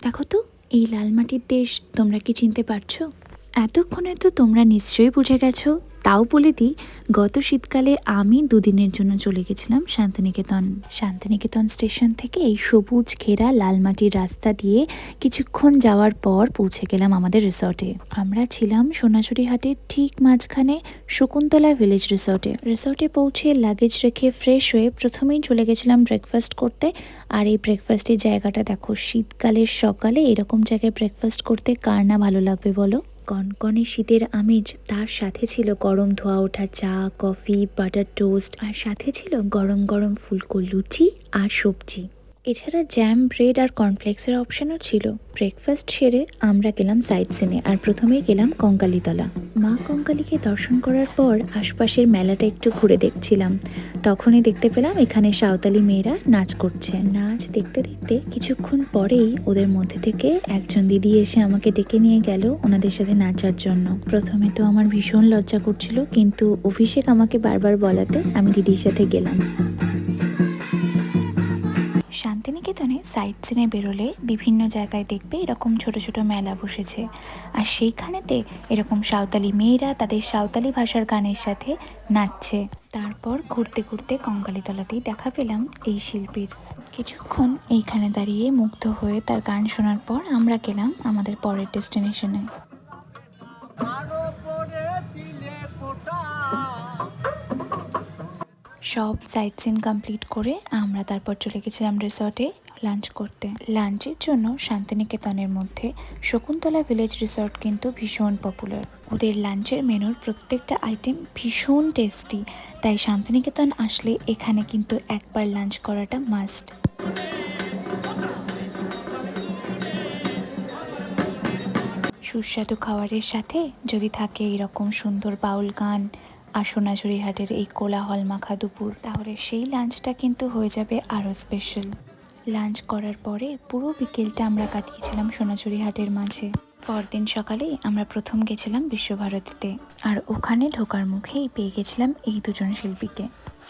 দেখো তো এই লাল মাটির দেশ তোমরা কি চিনতে পারছো? এতক্ষণে তো তোমরা নিশ্চয়ই বুঝে গেছো। তাও বলে দিই, গত শীতকালে আমি দুদিনের জন্য চলে গেছিলাম শান্তিনিকেতন। শান্তিনিকেতন স্টেশন থেকে এই সবুজ ঘেরা লাল মাটির রাস্তা দিয়ে কিছুক্ষণ যাওয়ার পর পৌঁছে গেলাম আমাদের রিসর্টে। আমরা ছিলাম সোনাঝুরিহাটের ঠিক মাঝখানে শকুন্তলা ভিলেজ রিসর্টে পৌঁছে লাগেজ রেখে ফ্রেশ হয়ে প্রথমেই চলে গেছিলাম ব্রেকফাস্ট করতে। আর এই ব্রেকফাস্টের জায়গাটা দেখো, শীতকালের সকালে এরকম জায়গায় ব্রেকফাস্ট করতে কার না ভালো লাগবে বলো। কনকনে শীতের আমেজ, তার সাথে ছিল গরম ধোয়া ওঠা চা, কফি, বাটার টোস্ট, আর সাথে ছিল গরম গরম ফুলকো লুচি আর সবজি। এছাড়া জ্যাম, ব্রেড আর কর্নফ্লেক্সের অপশনও ছিল। ব্রেকফাস্ট সেরে আমরা গেলাম সাইট সিনে, আর প্রথমেই গেলাম কঙ্কালীতলা। মা কঙ্কালীকে দর্শন করার পর আশপাশের মেলাটা একটু ঘুরে দেখছিলাম। তখনই দেখতে পেলাম এখানে সাঁওতালি মেয়েরা নাচ করছে। নাচ দেখতে দেখতে কিছুক্ষণ পরেই ওদের মধ্যে থেকে একজন দিদি এসে আমাকে ডেকে নিয়ে গেল ওনাদের সাথে নাচার জন্য। প্রথমে তো আমার ভীষণ লজ্জা করছিল, কিন্তু অভিষেক আমাকে বারবার বলাতে আমি দিদির সাথে গেলাম। শান্তিনিকেতনে সাইট সিনে বেরোলে বিভিন্ন জায়গায় দেখবে এরকম ছোট ছোট মেলা বসেছে, আর সেইখানেতে এরকম সাঁওতালি মেয়েরা তাদের সাঁওতালি ভাষার গানের সাথে নাচছে। তারপর ঘুরতে ঘুরতে কঙ্কালীতলাতেই দেখা পেলাম এই শিল্পীর। কিছুক্ষণ এইখানে দাঁড়িয়ে মুগ্ধ হয়ে তার গান শোনার পর আমরা গেলাম আমাদের পরের ডেস্টিনেশনে। সব সাইট সিন কমপ্লিট করে আমরা তারপর চলে গেছিলাম রিসর্টে লাঞ্চ করতে। লাঞ্চের জন্য শান্তিনিকেতনের মধ্যে শকুন্তলা ভিলেজ রিসর্ট কিন্তু ভীষণ পপুলার। ওদের লাঞ্চের মেনুর প্রত্যেকটা আইটেম ভীষণ টেস্টি, তাই শান্তিনিকেতন আসলে এখানে কিন্তু একবার লাঞ্চ করাটা মাস্ট। সুস্বাদু খাবারের সাথে যদি থাকে এরকম সুন্দর বাউল গান আর সোনাঝুরিহাটের এই কোলাহল মাখা দুপুর, তাহলে সেই লাঞ্চটা কিন্তু হয়ে যাবে আরও স্পেশাল। লাঞ্চ করার পরে পুরো বিকেলটা আমরা কাটিয়েছিলাম সোনাঝুরিহাটের মাঝে। পরদিন সকালেই আমরা প্রথম গেছিলাম বিশ্বভারতীতে, আর ওখানে ঢোকার মুখেই পেয়ে গেছিলাম এই দুজন শিল্পীকে।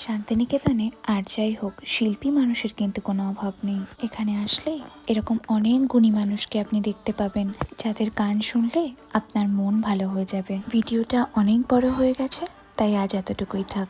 শান্তিনিকেতনে আর যাই হোক, শিল্পী মানুষের কিন্তু কোনো অভাব নেই। এখানে আসলে এরকম অনেক গুণী মানুষকে আপনি দেখতে পাবেন, যাদের গান শুনলে আপনার মন ভালো হয়ে যাবে। ভিডিওটা অনেক বড় হয়ে গেছে, তাই আজ এতটুকুই থাক।